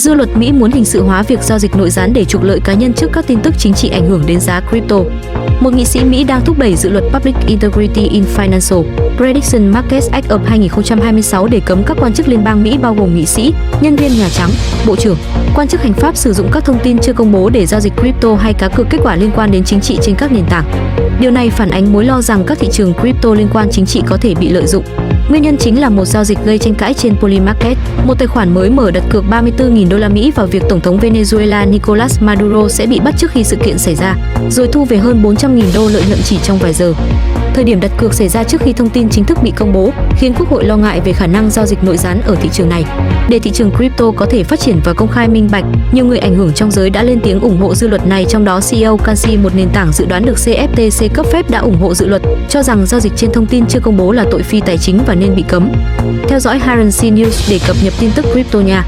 Dư luận Mỹ muốn hình sự hóa việc giao dịch nội gián để trục lợi cá nhân trước các tin tức chính trị ảnh hưởng đến giá crypto. Một nghị sĩ Mỹ đang thúc đẩy dự luật Public Integrity in Financial Prediction Markets Act of 2026 để cấm các quan chức liên bang Mỹ bao gồm nghị sĩ, nhân viên Nhà Trắng, bộ trưởng, quan chức hành pháp sử dụng các thông tin chưa công bố để giao dịch crypto hay cá cược kết quả liên quan đến chính trị trên các nền tảng. Điều này phản ánh mối lo rằng các thị trường crypto liên quan chính trị có thể bị lợi dụng. Nguyên nhân chính là một giao dịch gây tranh cãi trên Polymarket, một tài khoản mới mở đặt cược 34.000 đô la Mỹ vào việc Tổng thống Venezuela Nicolas Maduro sẽ bị bắt trước khi sự kiện xảy ra, rồi thu về hơn 400.000 đô lợi nhuận chỉ trong vài giờ. Thời điểm đặt cược xảy ra trước khi thông tin chính thức bị công bố, khiến Quốc hội lo ngại về khả năng giao dịch nội gián ở thị trường này. Để thị trường crypto có thể phát triển và công khai minh bạch, nhiều người ảnh hưởng trong giới đã lên tiếng ủng hộ dự luật này, trong đó CEO Kansi, một nền tảng dự đoán được CFTC cấp phép, đã ủng hộ dự luật, cho rằng giao dịch trên thông tin chưa công bố là tội phi tài chính và nên bị cấm. Theo dõi Currency News để cập nhật tin tức crypto nha.